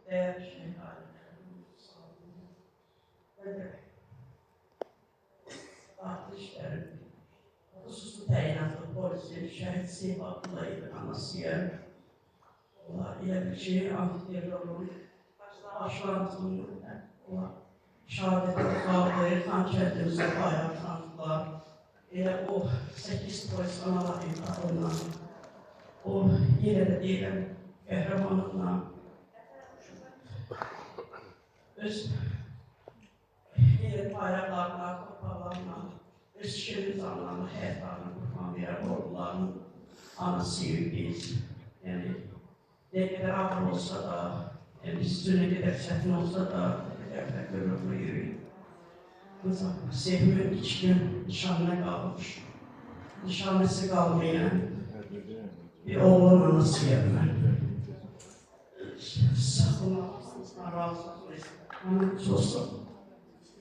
değerli şehitlerim, sağ olun. Ve de farklı işlerim, hususlu təyinatlı polisi, şəhid Seyf Abdullayev anasıya, onlar ilə bir şey antiterrorun başlanğıcını, onlar şəhadətə qaldı, kan kəndimizə bayraklandılar. Elə o 8 polis analarıyım ondan, o yenə də deyirəm, qəhrəmanımla, öz bayraqlarına, torpaqlarına, öz şirin canlarına, həyatlarına qurban verən oğullarının anasıyıq biz. Yəni, ne qədər ağır olsa da, sizin ne qədər çətin olsa da, ne qədər də qürurluyuz. Sevimim 2 gün nişanına qalmış, nişanəsi qalmayan bir oğlun anasıyım mən. Sağ olun, razı olsun.